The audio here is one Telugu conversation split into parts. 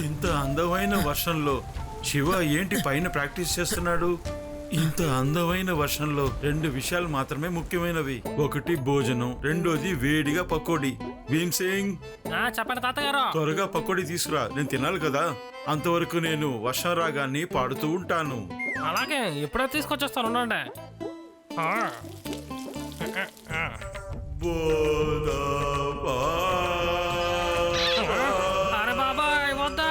ఇంత అందమైన వర్షంలో శివ ఏంటి పైన ప్రాక్టీస్ చేస్తున్నాడు? ఇంత అందమైన వర్షంలో 2 విషయాలు మాత్రమే ముఖ్యమైనవి. ఒకటి భోజనం, రెండోది వేడిగా పకోడీ. భీమ్ సింగ్, చెప్పండి తాతగారు. త్వరగా పకోడీ తీసుకురా, నేను తినాలి కదా. అంతవరకు నేను వర్షం రాగాన్ని పాడుతూ ఉంటాను. అలాగే, ఇప్పుడే తీసుకొచ్చేస్తాను, ఉండండి. అరే బాబాయ్ వద్దా.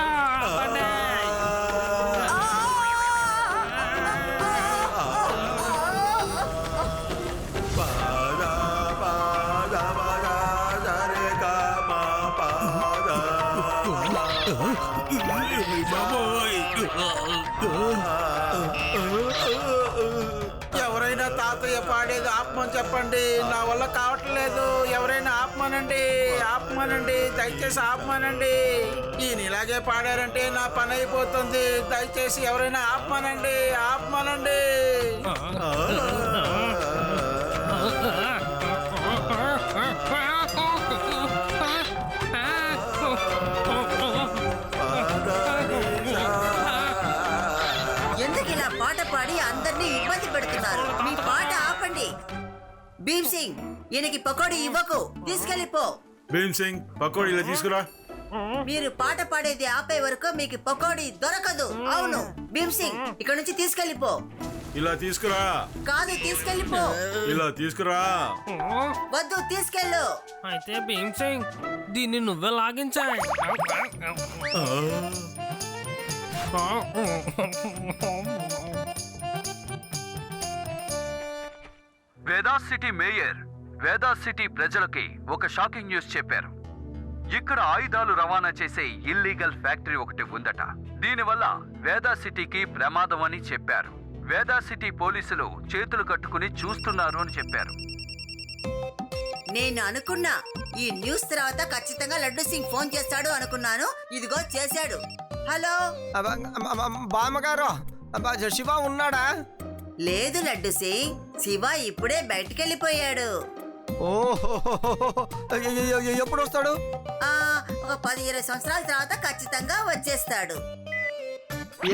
ఎవరైనా తాతయ్య పాడేది ఆపమని చెప్పండి, నా వల్ల కావట్లేదు. ఎవరైనా ఆపమనండి, ఆపమనండి, దయచేసి ఆపమనండి. ఈయన ఇలాగే పాడారంటే నా పని అయిపోతుంది. దయచేసి ఎవరైనా ఆపమనండి, ఆపమనండి. ఎందుకు ఇలా పాట పాడి అందరినీ ఇబ్బంది పెడుతున్నారు? మీ పాట ఆపండి. భీమ్ సింగ్, ఈయనకి పకోడీ ఇవ్వకు, తీసుకెళ్ళిపో. భీమ్ సింగ్, పకోడీ ఇలా తీసుకురా. మీరు పాట పాడేది ఆపే వరకు మీకు పకోడీ దొరకదు. అవును భీమ్ సింగ్, ఇక్కడ నుంచి తీసుకెళ్ళిపో. ఇలా తీసుకురా. కాదు, తీసుకెళ్ళిపో. ఇలా తీసుకురా. వద్దు, తీసుకెళ్ళు. అయితే భీమ్ సింగ్, దీన్ని నువ్వే లాగించాయి. వేదా సిటీ మేయర్ వేదా సిటీ ప్రజలకి ఒక షాకింగ్ న్యూస్ చెప్పారు. ఇక్కడ ఆయుధాలు రవాణా చేసే ఇల్లీగల్ ఫ్యాక్టరీ ఒకటి ఉందట. దీనివల్ల వేదా సిటీకి ప్రమాదం అని చెప్పారు. వేదా సిటీ పోలీసులు చేతులు కట్టుకుని చూస్తున్నారు అని చెప్పారు. నేను అనుకున్నా ఈ న్యూస్ తర్వాత ఖచ్చితంగా లడ్డు సింగ్ ఫోన్ చేస్తాడు అనుకున్నాను. ఇదిగో చేశాడు. హలో బామ్మగారు, శివ ఉన్నాడా? లేదు లడ్డు సింగ్, శివ ఇప్పుడే బయటికెళ్ళిపోయాడు. ఓహో, ఎప్పుడు వస్తాడు? ఒక 10-20 సంవత్సరాల తర్వాత ఖచ్చితంగా వచ్చేస్తాడు.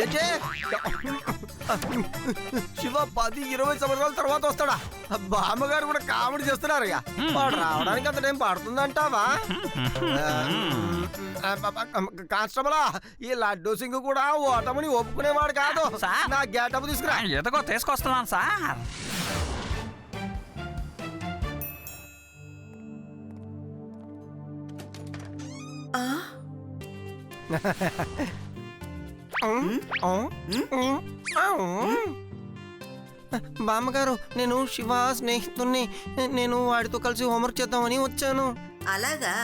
ఏంటే శివ 10-20 సంవత్సరాల తర్వాత వస్తాడా? బామ్మగారు కూడా కామెడీ చేస్తున్నారు. వాడు రావడానికి అంత టైం పడుతుందంటావా? కానిస్టేబుల్, ఈ లడ్డు సింగ్ కూడా ఓటమిని ఒప్పుకునేవాడు కాదు. నా గేటప్ తీసుకురా. ఎదగో తీసుకొస్తున్నాను సార్. బామ్మగారు, నేను శివ స్నేహితుణ్ణి. నేను వాడితో కలిసి హోంవర్క్ చేద్దామని వచ్చాను. అలాగా,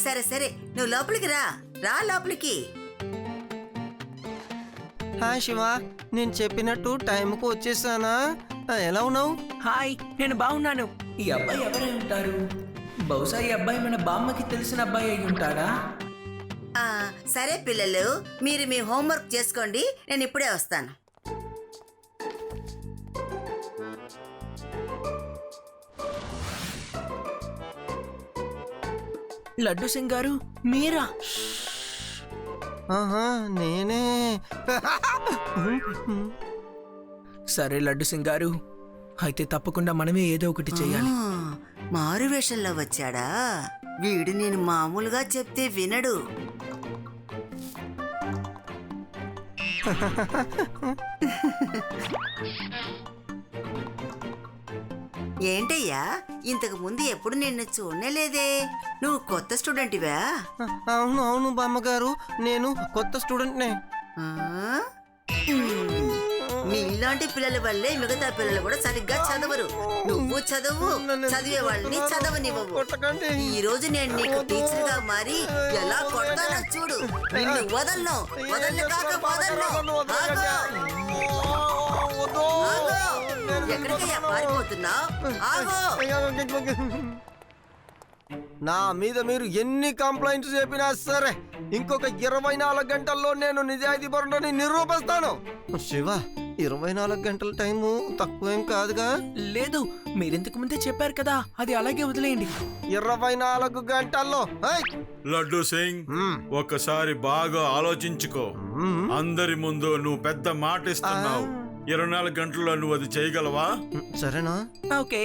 సరే సరే, నువ్వు లోపలికి రా. రా లోపలికి. హాయ్ శివ, నేను చెప్పినట్టు టైంకు వచ్చేసానా? ఎలా ఉన్నావు? హాయ్, నేను బాగున్నాను. ఈ అబ్బాయి ఎవరై ఉంటారు? బహుశా ఈ అబ్బాయి మన బామ్మకి తెలిసిన అబ్బాయి అయి ఉంటాడా? సరే పిల్లలు, మీరు మీ హోంవర్క్ చేసుకోండి, నేను ఇప్పుడే వస్తాను. లడ్డు సింగ్ గారు, మీరా? నేనే. సరే లడ్డు సింగ్ గారు, అయితే తప్పకుండా మనమే ఏదో ఒకటి చెయ్యాలి. మారు వేషంలో వచ్చాడా వీడు? నేను మామూలుగా చెప్తే వినడు. ఏంటయ్యా, ఇంతకు ముందు ఎప్పుడు నిన్ను చూడలేదే? నువ్వు కొత్త స్టూడెంట్వా? అవును అవును బామ్మగారు, నేను కొత్త స్టూడెంట్నే. నీలాంటి పిల్లల వల్లే మిగతా పిల్లలు కూడా సరిగ్గా చదవరు. నువ్వు చదువు, చదివే వాళ్ళని చదవనివ్వవు. ఈ రోజు నేను నీకు టీచర్ గా మారి ఎలా కొడతానో చూడు. నిన్ను వదలను, వదలను కాక వదలను. ఎక్కడికయ్యా పారిపోతున్నావు? ఆగో. నా మీద మీరు ఎన్ని కంప్లైంట్స్ చెప్పినా సరే, ఇంకొక 24 గంటల్లో నేను నిజాయితీ పరుడని నిరూపిస్తాను. శివ, 24 గంటల టైము తక్కువేం కాదుగా. లేదు, మీరింతకు ముందే చెప్పారు కదా, అది అలాగే వదిలేయండి. 24 గంటల్లో లడ్డు సింగ్, ఒక్కసారి బాగా ఆలోచించుకో. అందరి ముందు నువ్వు పెద్ద మాట ఇస్తున్నావు. 24 గంటల్లో నువ్వు అది చేయగలవా? సరేనా? ఓకే.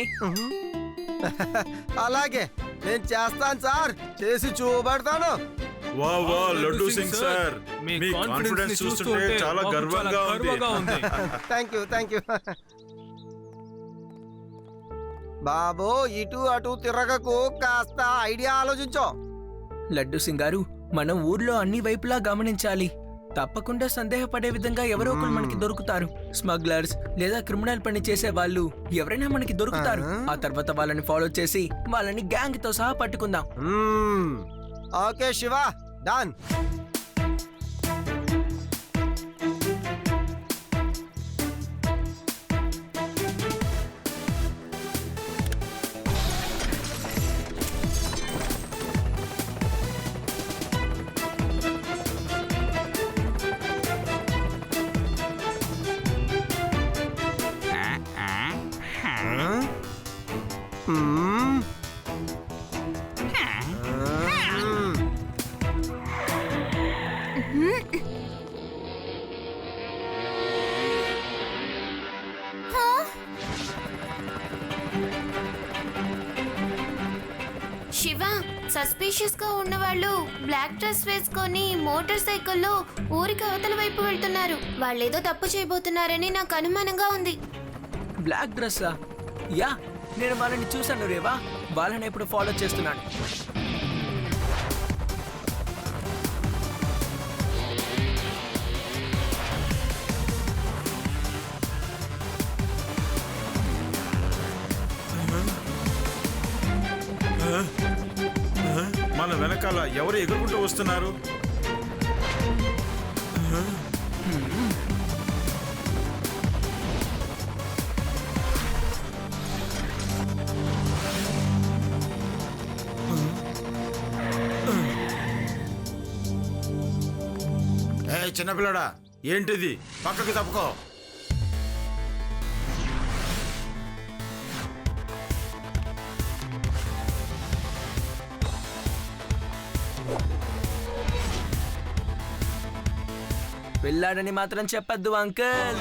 అలాగే నేను చేస్తాను సార్, చేసి చూపెడతాను. వా వా లడ్డు సింగ్ సార్, మీ కాన్ఫిడెన్స్ చూస్తుంటే చాలా గర్వంగా ఉంది. Thank you. బాబు, ఇటు అటు తిరగకు, కాస్త ఐడియా ఆలోచించో. లడ్డు సింగ్ గారు, మనం ఊర్లో అన్ని వైపులా గమనించాలి. తప్పకుండా సందేహపడే విధంగా ఎవరో ఒకరు మనకి దొరుకుతారు. స్మగ్లర్స్ లేదా క్రిమినల్ పని చేసే వాళ్ళు ఎవరైనా మనకి దొరుకుతారు. ఆ తర్వాత వాళ్ళని ఫాలో చేసి వాళ్ళని గ్యాంగ్ తో సహా పట్టుకుందాం. Okay Shiva, done. Shiva, suspicious గా ఉన్న వాళ్ళు బ్లాక్ డ్రెస్ వేసుకొని మోటార్ సైకిల్లో ఊరికి అవతల వైపు వెళ్తున్నారు. వాళ్ళేదో తప్పు చేయబోతున్నారని నాకు అనుమానంగా ఉంది. బ్లాక్ డ్రెస్సా? యా, నేను వాళ్ళని చూశాను రేవా. వాళ్ళని ఇప్పుడు ఫాలో చేస్తున్నాను. మన వెనకాల ఎవరు ఎగురుకుంటూ వస్తున్నారు? చిన్నపిల్లడా, ఏంటిది? పక్కకి తప్పుకో. వెళ్ళాడని మాత్రం చెప్పద్దు అంకల్.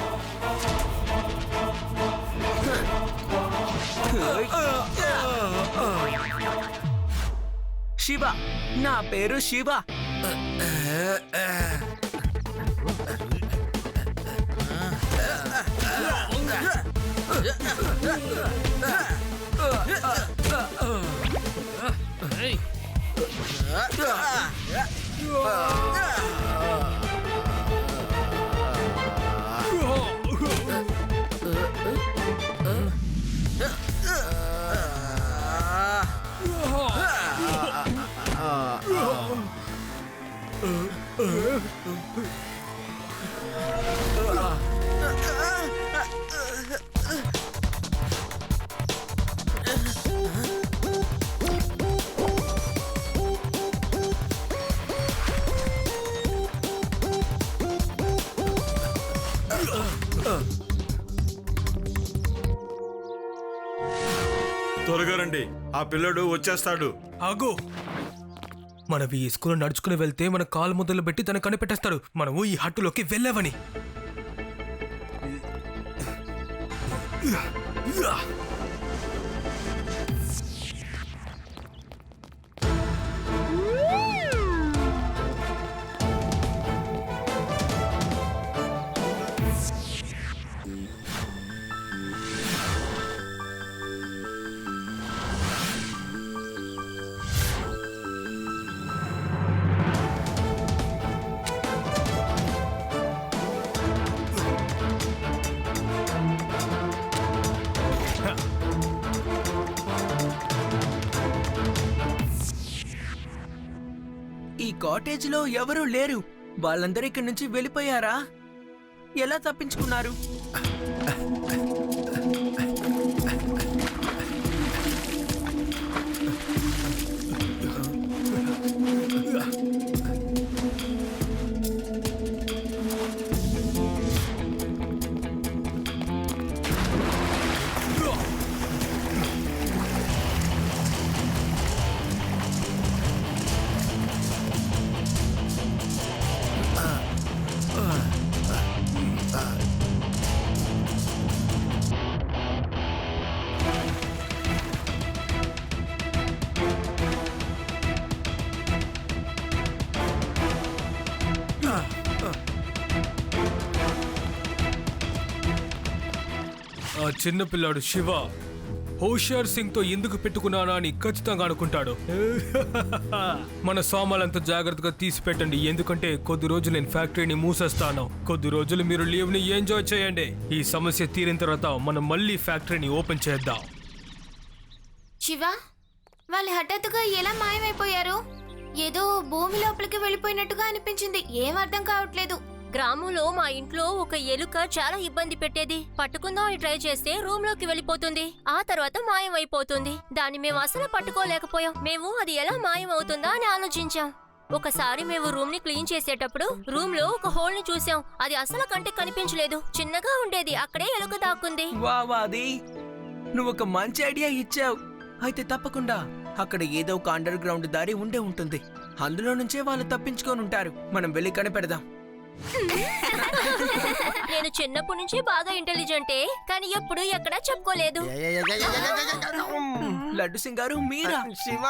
శివ, నా పేరు శివ. త్వరగా రండి, ఆ పిల్లడు వచ్చేస్తాడు. ఆగు. మనం ఈ స్కూల్ నడుచుకుని వెళ్తే మన కాలు ముద్దలు పెట్టి తన కనిపెట్టేస్తాడు మనము ఈ హట్టులోకి వెళ్ళావని. ఈ కాటేజ్ లో ఎవరూ లేరు. వాళ్ళందరూ ఇక్కడి నుంచి వెళ్ళిపోయారా? ఎలా తప్పించుకున్నారు? ఆ చిన్న పిల్లాడు శివ హోషియార్ సింగ్ తో ఎందుకు పెట్టుకున్నానా అని ఖచ్చితంగా అనుకుంటాడు. మన సామాన్లంతా జాగ్రత్తగా తీసి పెట్టండి, ఎందుకంటే కొద్ది రోజులు నేను ఫ్యాక్టరీని మూసేస్తాను. కొద్ది రోజులు మీరు లీవ్ ని ఎంజాయ్ చేయండి. ఈ సమస్య తీరిన తర్వాత మనం మళ్ళీ ఫ్యాక్టరీని ఓపెన్ చేద్దాం. శివ, వాళ్ళు హఠాత్తుగా ఎలా మాయమైపోయారు? ఏదో భూమి లోపలికి వెళ్ళిపోయినట్టుగా అనిపించింది. ఏం అర్థం కావట్లేదు. గ్రామంలో మా ఇంట్లో ఒక ఎలుక చాలా ఇబ్బంది పెట్టేది. పట్టుకుందాం ట్రై చేస్తే రూమ్ లోకి వెళ్ళిపోతుంది, ఆ తర్వాత మాయమైపోతుంది. దాన్ని మేము అసలు పట్టుకోలేకపోయాం. మేము అది ఎలా మాయమవుతుందా అని ఆలోచించాం. ఒకసారి మేము రూమ్ ని క్లీన్ చేసేటప్పుడు రూమ్ లో ఒక హోల్ ని చూసాం. అది అసలు కంటికి కనిపించలేదు, చిన్నగా ఉండేది. అక్కడే ఎలుక దాక్కుంది. వాది నువ్వు ఒక మంచి ఐడియా ఇచ్చావు. అయితే తప్పకుండా అక్కడ ఏదో ఒక అండర్ గ్రౌండ్ దారి ఉండే ఉంటుంది. అందులో నుంచే వాళ్ళు తప్పించుకొని ఉంటారు. మనం వెళ్ళి కనిపెడదాం. నేను చిన్నప్పటి నుంచి బాగా ఇంటెలిజెంటే, కానీ ఎప్పుడు ఎక్కడా చెప్పుకోలేదు. లడ్డు సింగ్ గారు మీరా? శివ,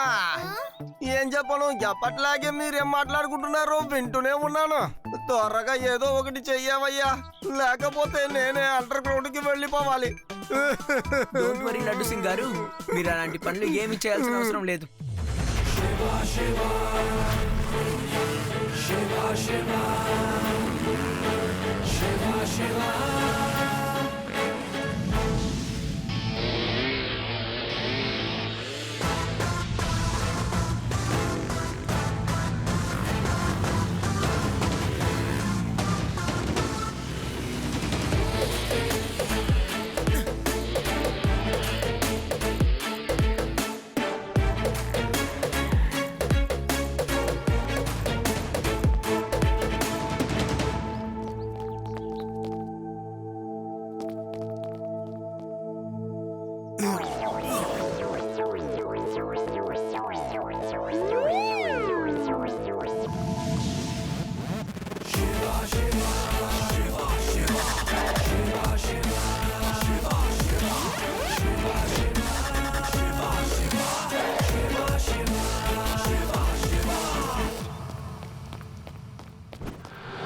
ఏం చెప్పను, ఎప్పట్లాగే మీరేం మాట్లాడుకుంటున్నారో వింటూనే ఉన్నాను. త్వరగా ఏదో ఒకటి చెయ్యవయ్యా, లేకపోతే నేనే అండర్ గ్రౌండ్ కి వెళ్ళిపోవాలి. డోంట్ వరీ లడ్డు సింగ్ గారు, మీరు అలాంటి పనులు ఏమి చేయాల్సిన అవసరం లేదు.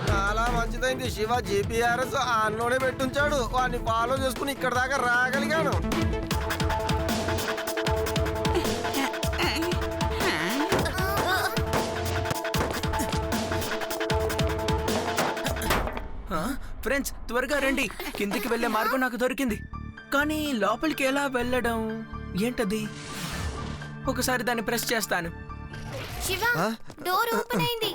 చాలా మంచిదైంది శివ, GPS ఆన్లోనే పెట్టుంచాడు. వాడిని ఫాలో చేసుకుని ఇక్కడ దాకా రాగలిగాను. ఫ్రెండ్స్ త్వరగా రండి, కిందికి వెళ్లే మార్గం నాకు దొరికింది. కానీ లోపలికి ఎలా వెళ్ళడం? ఏంటది? ఒకసారి దాన్ని ప్రెస్ చేస్తాను. శివ, డోర్ ఓపెన్ అయింది.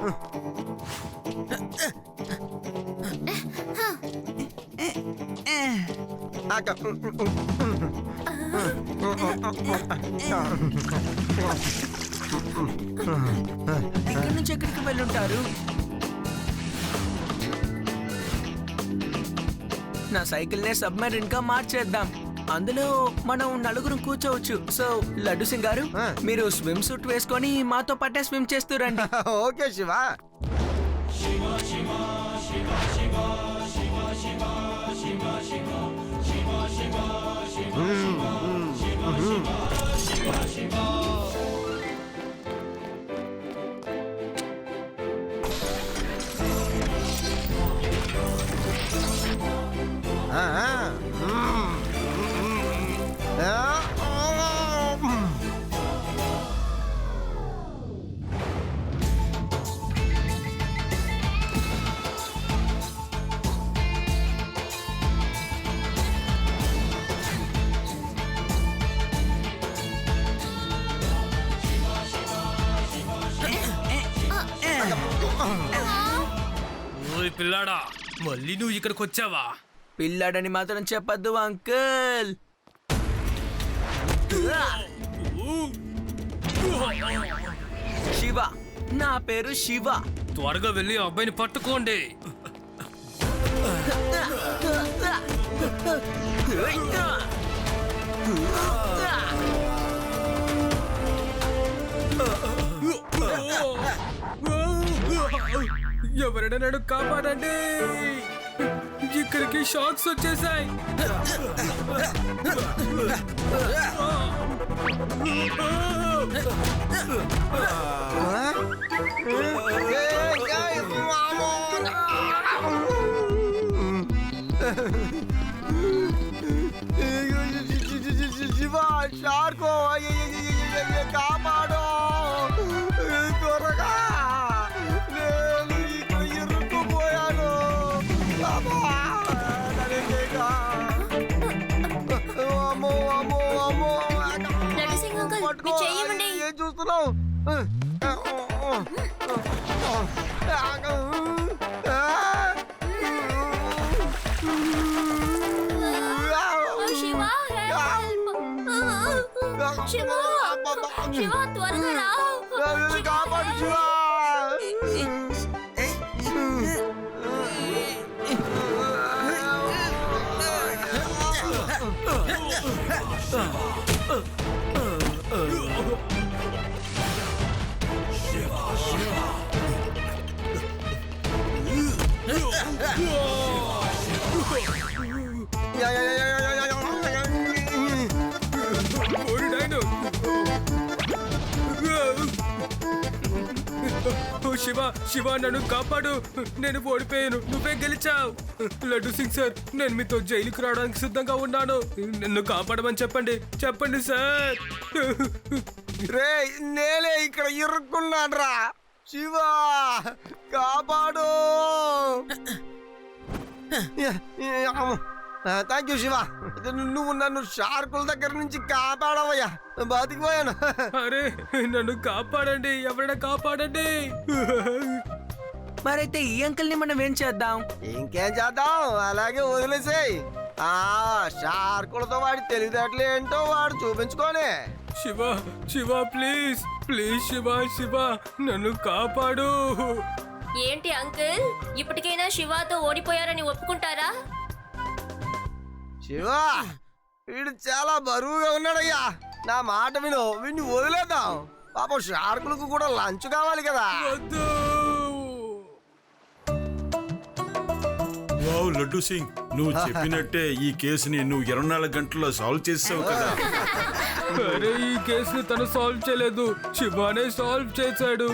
ఇక్కడి నుంచి ఎక్కడికి వెళ్ళుంటారు? నా సైకిల్ నే సబ్మెరీన్ గా మార్చేద్దాం. అందులో మనం నలుగురం కూర్చోవచ్చు. సో లడ్డు సింగ్ గారు, మీరు స్విమ్ సూట్ వేసుకొని మాతో పట్టే స్విమ్ చేస్తూ రండి. ఓకే శివ. ఓయ్ పిల్లాడా, మళ్ళీ నువ్వు ఇక్కడికి వచ్చావా? పిల్లాడని మాత్రం చెప్పద్దు అంకుల్. శివ, నా పేరు శివ. త్వరగా వెళ్ళి ఆ అబ్బాయిని పట్టుకోండి. ఎవరైనా నన్ను కాపాడండి, ఇక్కడికి షాక్స్ వచ్చేసాయి. శివ షార్కో కాపాడు త్వరగా నేను ఇక్కడ ఇరుక్కుపోయాను అమ్మో అమ్మో అమ్మో లడ్డు సింగ్ అంకుల్ మీ చెయ్యి ఇవ్వండి. ఏం చూస్తున్నావు ఓ శివ హెల్ప్. శివ శివ త్వరగా రా. కాపాడు శివ ఓరి నాయనో. ఓ శివ శివ నన్ను కాపాడు, నేను ఓడిపోయాను, నువ్వే గెలిచావు. లడ్డు సింగ్ సార్, నేను మీతో జైలుకి రావడానికి సిద్ధంగా ఉన్నాను, నన్ను కాపాడమని చెప్పండి చెప్పండి సార్. రే నేనే ఇక్కడ ఇరుక్కున్నాను రా శివ కాపాడు. థ్యాంక్ యూ శివ, నువ్వు నన్ను షార్కుల దగ్గర నుంచి కాపాడవయ్యా, బతికిపోయాను. అరే నన్ను కాపాడండి, ఎవరైనా కాపాడండి. మరైతే ఈ అంకుల్ ని మనం ఏం చేద్దాం? ఇంకేం చేద్దాం, అలాగే వదిలేసేయ్. ఆ షార్కులతో వాడి తెలివితేటలు ఏంటో వాడు చూపించుకోనే. శివ శివ ప్లీజ్ ప్లీజ్ శివ శివ నన్ను కాపాడు. ఏంటి అంకుల్, ఇప్పటికైనా శివాతో ఓడిపోయారని ఒప్పుకుంటారా? శివ వీడు చాలా బరువుగా ఉన్నాడయ్యా, నా మాట విను, వీడిని వదిలేద్దాం. పాపం షార్కులకు కూడా లంచ్ కావాలి కదా. వద్దు. వావ్ లడ్డు సింగ్, నువ్వు చెప్పినట్టే ఈ కేసుని నువ్వు 24 గంటల్లో సాల్వ్ చేసావు కదా. అరే ఈ కేసుని తను సాల్వ్ చేయలేదు, శివానే సాల్వ్ చేశాడు.